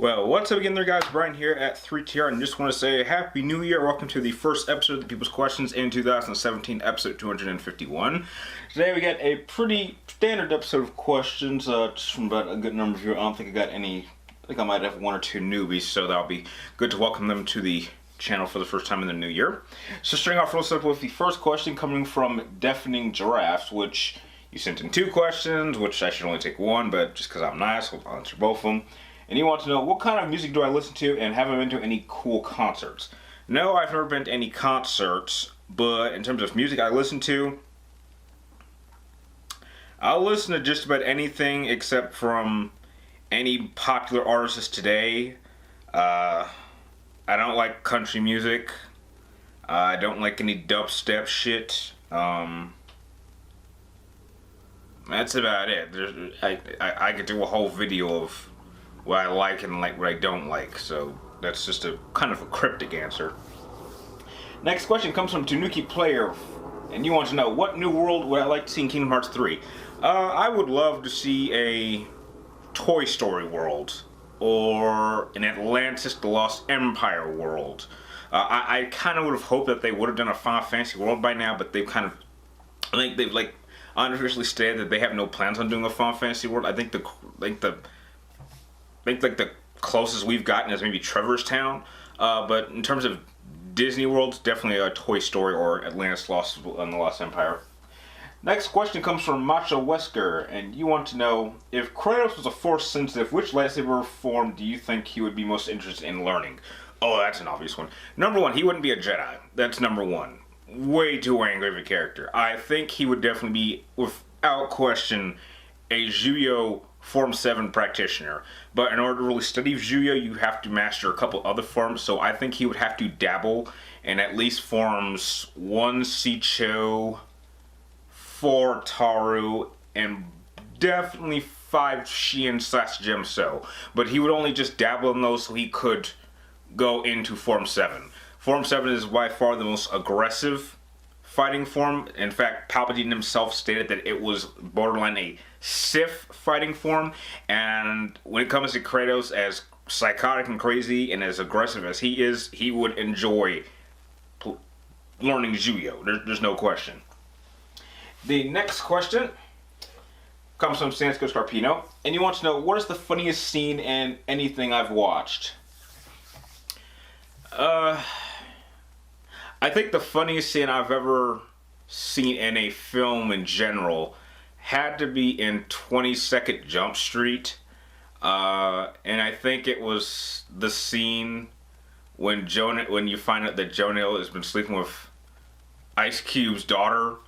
Well, what's up again there, guys? Brian here at 3TR, and just want to say Happy New Year. Welcome to the first episode of the People's Questions in 2017, episode 251. Today we got a pretty standard episode of questions, just from about a good number of you. I don't think I got any, I think I might have one or two newbies, so that'll be good to welcome them to the channel for the first time in the new year. So starting off real simple with the first question coming from Deafening Giraffes, which you sent in two questions, which I should only take one, but just because I'm nice, I'll answer both of them. And you want to know, what kind of music do I listen to, and have I been to any cool concerts? No, I've never been to any concerts, but in terms of music I listen to, I'll listen to just about anything except from any popular artists today. I don't like country music. I don't like any dubstep shit. That's about it. I could do a whole video of what I like and like what I don't like, so that's just a kind of a cryptic answer. Next question comes from Tanuki Player, and you want to know, what new world would I like to see in Kingdom Hearts 3? I would love to see a Toy Story world, or an Atlantis The Lost Empire world. I kind of would have hoped that they would have done a Final Fantasy world by now, but they've kind of, I think they've like unofficially stated that they have no plans on doing a Final Fantasy world. I think the closest we've gotten is maybe Trevor's Town, but in terms of Disney worlds, definitely a Toy Story or Atlantis Lost in the Lost Empire. Next question comes from Macha Wesker, and you want to know, if Kratos was a Force sensitive, which lightsaber form do you think he would be most interested in learning? Oh, that's an obvious one. Number one, he wouldn't be a Jedi. That's number one. Way too angry of a character. I think he would definitely be, without question, a Juyo Form 7 practitioner. But in order to really study Juyo, you have to master a couple other forms, so I think he would have to dabble in at least forms 1 Sicho, 4 Taru, and definitely 5 Xian/Gemso. But he would only just dabble in those so he could go into Form 7. Form 7 is by far the most aggressive fighting form. In fact, Palpatine himself stated that it was borderline a Sith fighting form, and when it comes to Kratos, as psychotic and crazy and as aggressive as he is, he would enjoy learning Juyo. There's no question. The next question comes from Sansko Scarpino, and you want to know, what is the funniest scene in anything I've watched? I think the funniest scene I've ever seen in a film in general had to be in 22nd Jump Street. And I think it was the scene when you find out that Jonah Hill has been sleeping with Ice Cube's daughter.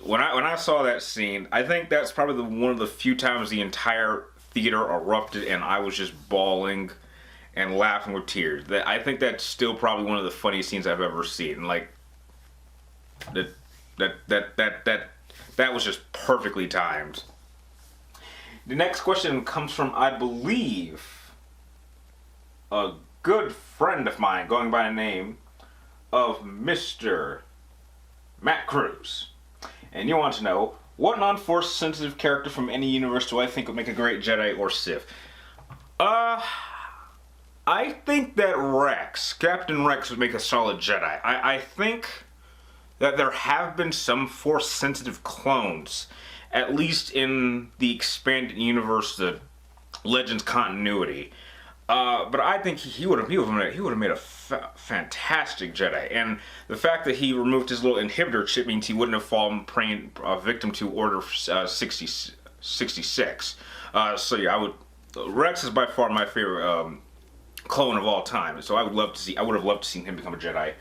When I saw that scene, I think that's probably one of the few times the entire theater erupted and I was just bawling and laughing with tears. I think that's still probably one of the funniest scenes I've ever seen. Like that was just perfectly timed. The next question comes from, I believe, a good friend of mine, going by the name of Mr. Matt Cruz. And you want to know, what non-Force sensitive character from any universe do I think would make a great Jedi or Sith? I think that Captain Rex would make a solid Jedi. I think that there have been some Force-sensitive clones, at least in the expanded universe, the Legends continuity. But I think he would have made a fantastic Jedi. And the fact that he removed his little inhibitor chip means he wouldn't have fallen victim to Order 66. So yeah, Rex is by far my favorite clone of all time, so I would have loved to see him become a Jedi.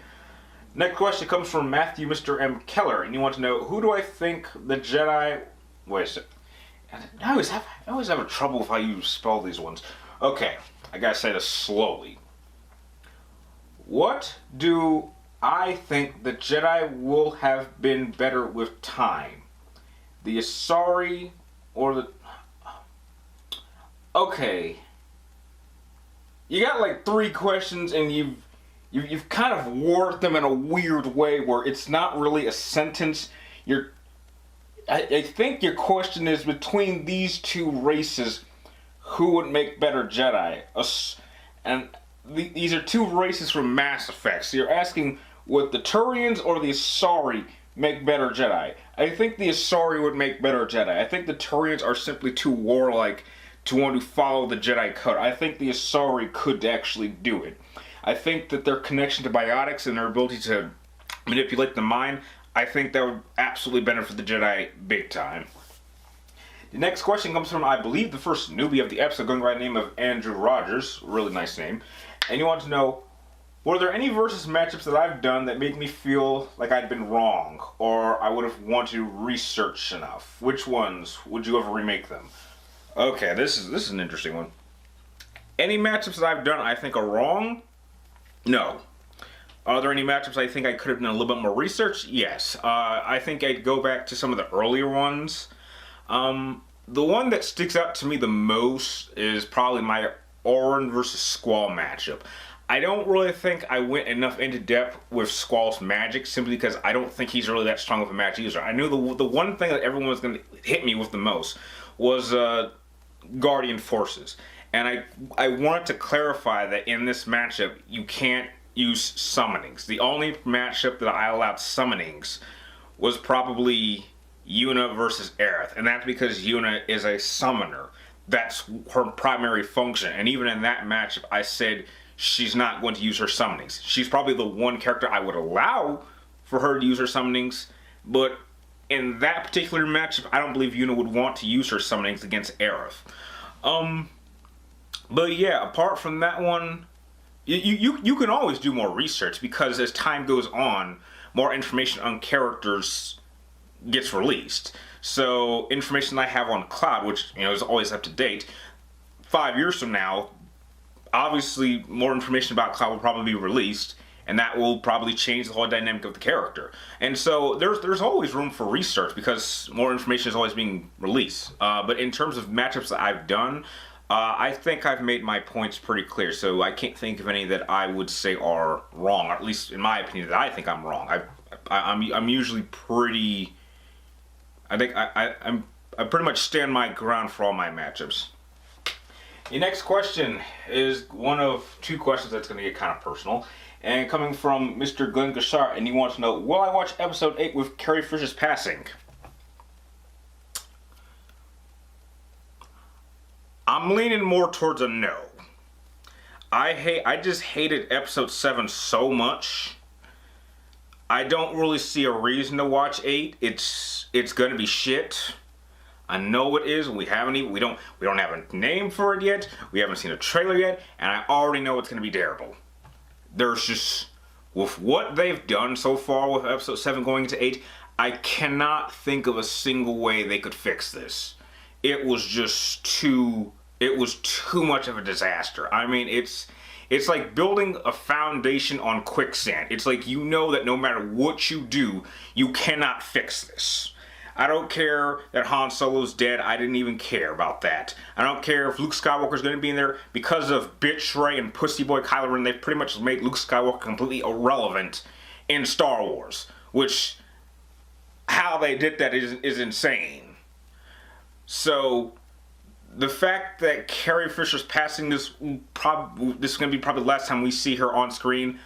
Next question comes from Matthew Mr. M. Keller, and you want to know, who do I think the Jedi... Wait a second. I always have trouble with how you spell these ones. Okay, I gotta say this slowly. What do I think the Jedi will have been better with time? The Asari or the... Okay. You got like 3 questions and you've kind of worded them in a weird way where it's not really a sentence. I think your question is, between these two races, who would make better Jedi? And these are two races from Mass Effect. So you're asking, would the Turians or the Asari make better Jedi? I think the Asari would make better Jedi. I think the Turians are simply too warlike to want to follow the Jedi code. I think the Asari could actually do it. I think that their connection to biotics and their ability to manipulate the mind, I think that would absolutely benefit the Jedi big time. The next question comes from, I believe, the first newbie of the episode, going by the name of Andrew Rogers. Really nice name. And you want to know, were there any versus matchups that I've done that made me feel like I'd been wrong, or I would have wanted to research enough? Which ones would you ever remake them? Okay, this is an interesting one. Any matchups that I've done I think are wrong? No. Are there any matchups I think I could have done a little bit more research? Yes. I think I'd go back to some of the earlier ones. The one that sticks out to me the most is probably my Orin versus Squall matchup. I don't really think I went enough into depth with Squall's magic, simply because I don't think he's really that strong of a magic user. I knew the one thing that everyone was going to hit me with the most was Guardian Forces. And I wanted to clarify that in this matchup, you can't use summonings. The only matchup that I allowed summonings was probably Yuna versus Aerith, and that's because Yuna is a summoner. That's her primary function, and even in that matchup, I said she's not going to use her summonings. She's probably the one character I would allow for her to use her summonings, but in that particular matchup, I don't believe Yuna would want to use her summonings against Aerith. But yeah, apart from that one, you can always do more research, because as time goes on, more information on characters gets released. So information I have on Cloud, which is always up to date, 5 years from now, obviously more information about Cloud will probably be released, and that will probably change the whole dynamic of the character. And so there's always room for research, because more information is always being released. But in terms of matchups that I've done, I think I've made my points pretty clear, so I can't think of any that I would say are wrong, or at least in my opinion that I think I'm wrong. I'm usually pretty... I think I pretty much stand my ground for all my matchups. The next question is one of two questions that's going to get kind of personal, and coming from Mr. Glynn Bashar, and he wants to know, will I watch episode 8 with Carrie Fisher's passing? I'm leaning more towards a no. I just hated episode 7 so much. I don't really see a reason to watch 8. It's gonna be shit. I know it is. We don't have a name for it yet. We haven't seen a trailer yet, and I already know it's gonna be terrible. There's just, with what they've done so far with episode 7 going into 8, I cannot think of a single way they could fix this. It was just too much of a disaster. I mean, it's like building a foundation on quicksand. It's like, you know that no matter what you do, you cannot fix this. I don't care that Han Solo's dead. I didn't even care about that. I don't care if Luke Skywalker's going to be in there. Because of Bitch Rey and Pussy Boy Kylo Ren, they've pretty much made Luke Skywalker completely irrelevant in Star Wars. Which, how they did that is insane. So... the fact that Carrie Fisher's passing, this is going to be probably the last time we see her on screen,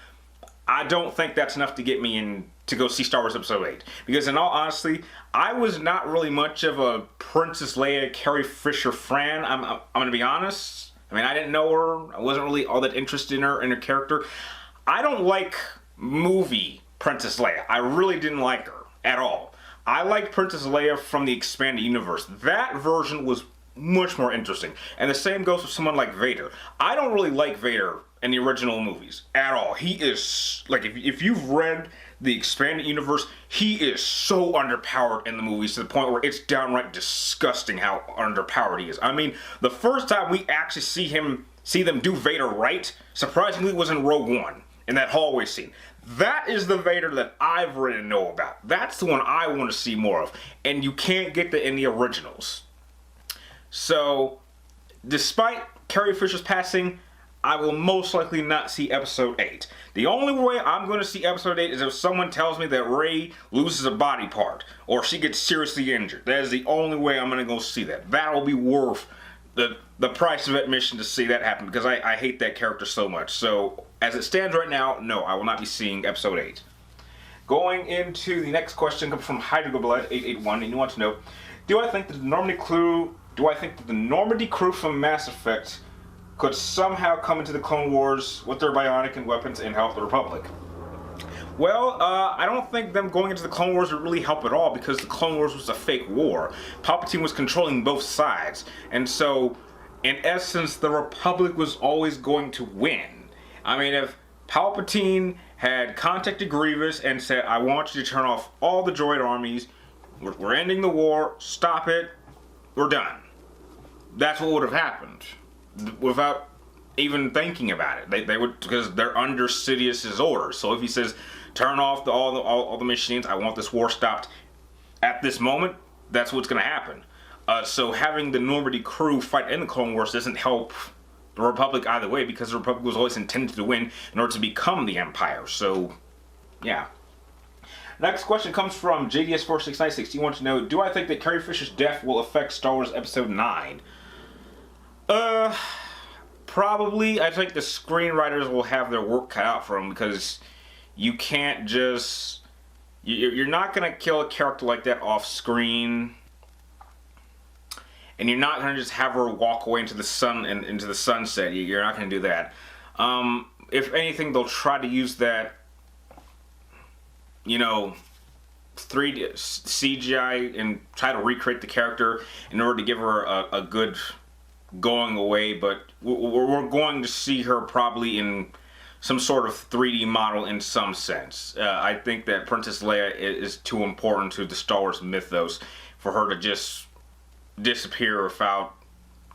I don't think that's enough to get me in to go see Star Wars Episode 8. Because in all honesty, I was not really much of a Princess Leia, Carrie Fisher fan. I'm going to be honest. I mean, I didn't know her. I wasn't really all that interested in her character. I don't like movie Princess Leia. I really didn't like her at all. I liked Princess Leia from the expanded universe. That version was much more interesting. And the same goes with someone like Vader. I don't really like Vader in the original movies at all. He is, like, if you've read the expanded universe, he is so underpowered in the movies to the point where it's downright disgusting how underpowered he is. I mean, the first time we actually see them do Vader right, surprisingly, was in Rogue One, in that hallway scene. That is the Vader that I've read and know about. That's the one I want to see more of. And you can't get that in the originals. So, despite Carrie Fisher's passing, I will most likely not see Episode 8. The only way I'm going to see Episode 8 is if someone tells me that Rey loses a body part, or she gets seriously injured. That is the only way I'm going to go see that. That will be worth the price of admission to see that happen, because I hate that character so much. So as it stands right now, no, I will not be seeing episode 8. Going into the next question comes from Hydrogoblood 881, and you want to know, do I think that the Normandy crew from Mass Effect could somehow come into the Clone Wars with their bionic and weapons and help the Republic? Well, I don't think them going into the Clone Wars would really help at all, because the Clone Wars was a fake war. Palpatine was controlling both sides, and so, in essence, the Republic was always going to win. I mean, if Palpatine had contacted Grievous and said, I want you to turn off all the droid armies, we're ending the war, stop it, we're done. That's what would have happened, without even thinking about it. They would, because they're under Sidious's orders. So if he says, turn off all the machines, I want this war stopped at this moment, that's what's going to happen. So having the Normandy crew fight in the Clone Wars doesn't help the Republic either way, because the Republic was always intended to win in order to become the Empire. So, yeah. Next question comes from JDS4696. He wants to know, do I think that Carrie Fisher's death will affect Star Wars Episode 9? Probably. I think the screenwriters will have their work cut out for them, because you can't just... You're not going to kill a character like that off screen, and you're not going to just have her walk away into the sun and into the sunset. You're not going to do that. If anything, they'll try to use that, 3D CGI and try to recreate the character in order to give her a good going away, but we're going to see her probably in some sort of 3D model in some sense. I think that Princess Leia is too important to the Star Wars mythos for her to just disappear without,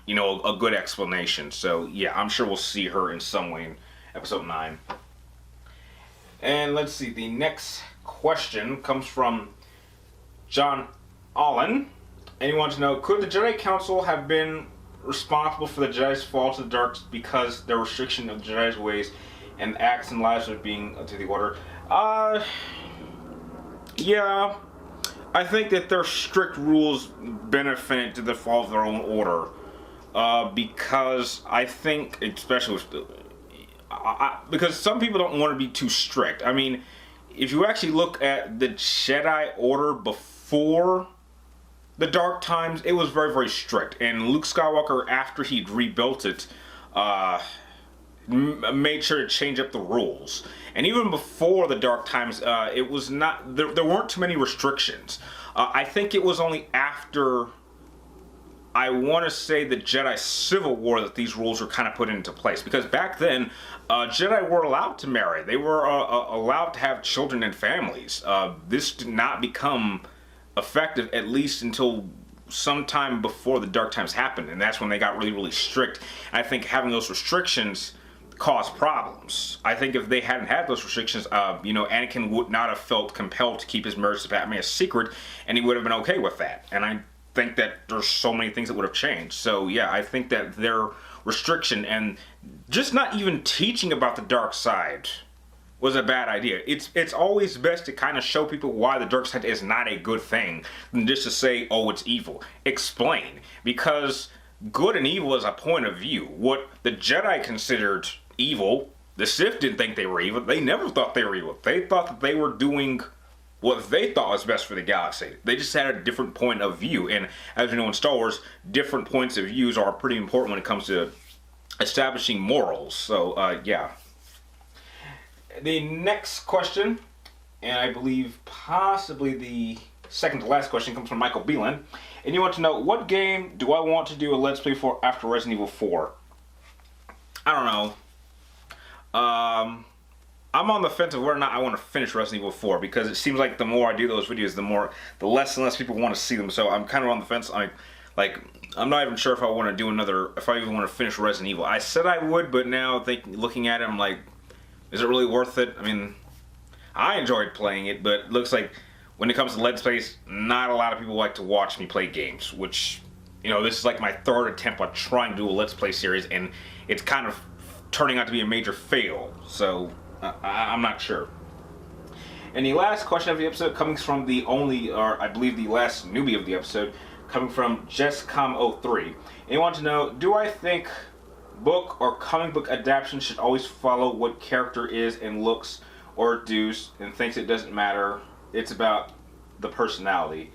a good explanation. So yeah, I'm sure we'll see her in some way in Episode 9. And let's see, the next question comes from John Allen, and he wants to know, could the Jedi Council have been responsible for the Jedi's fall to the dark because their restriction of the Jedi's ways and acts and lives of being to the Order? Yeah. I think that their strict rules benefited to the fall of their own order. Because I think, especially with because some people don't want to be too strict. I mean, if you actually look at the Jedi Order before the Dark Times, it was very, very strict. And Luke Skywalker, after he'd rebuilt it, made sure to change up the rules. And even before the Dark Times, it was not, there weren't too many restrictions. I think it was only after, I want to say, the Jedi Civil War that these rules were kind of put into place. Because back then, Jedi were allowed to marry. They were allowed to have children and families. This did not become effective, at least until sometime before the Dark Times happened. And that's when they got really, really strict. And I think having those restrictions caused problems. I think if they hadn't had those restrictions, Anakin would not have felt compelled to keep his marriage to Padme a secret, and he would have been okay with that. And I think that there's so many things that would have changed. So yeah, I think that their restriction and just not even teaching about the dark side was a bad idea. It's always best to kind of show people why the dark side is not a good thing than just to say, oh, it's evil. Explain. Because good and evil is a point of view. What the Jedi considered evil, the Sith didn't think they were evil. They never thought they were evil. They thought that they were doing what they thought was best for the galaxy. They just had a different point of view. And as we know in Star Wars, different points of views are pretty important when it comes to establishing morals. So, yeah. The next question, and I believe possibly the second to last question, comes from MichaelBenn. And you want to know, what game do I want to do a Let's Play for after Resident Evil 4? I don't know. I'm on the fence of whether or not I want to finish Resident Evil 4, because it seems like the more I do those videos, the less and less people want to see them. So I'm kind of on the fence. I'm not even sure if I want to do if I even want to finish Resident Evil. I said I would, but now looking at it, I'm like, is it really worth it? I mean, I enjoyed playing it, but it looks like when it comes to Let's Plays, not a lot of people like to watch me play games, which, this is like my third attempt at trying to do a Let's Play series, and it's kind of turning out to be a major fail, so I'm not sure. And the last question of the episode comes from the only, or I believe the last newbie of the episode, coming from JessCom03. And he wants to know, do I think book or comic book adaptation should always follow what character is and looks or does, and thinks it doesn't matter? It's about the personality.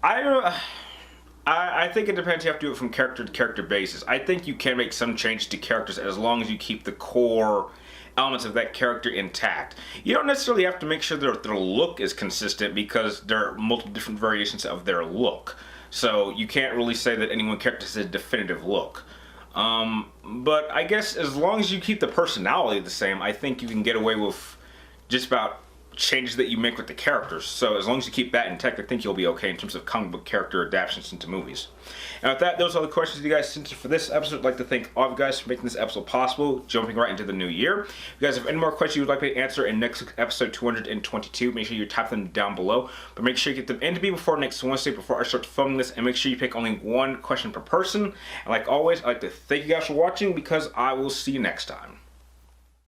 I think it depends. You have to do it from character to character basis. I think you can make some change to characters as long as you keep the core elements of that character intact. You don't necessarily have to make sure their look is consistent, because there are multiple different variations of their look. So you can't really say that any one character has a definitive look. But I guess as long as you keep the personality the same, I think you can get away with just about changes that you make with the characters. So as long as you keep that intact, I think you'll be okay in terms of comic book character adaptations into movies. And with that, those are the questions you guys sent for this episode. I'd like to thank all of you guys for making this episode possible, jumping right into the new year. If you guys have any more questions you would like me to answer in next week's episode 222, make sure you type them down below. But make sure you get them in to me before next Wednesday, before I start filming this, and make sure you pick only one question per person. And like always, I'd like to thank you guys for watching, because I will see you next time.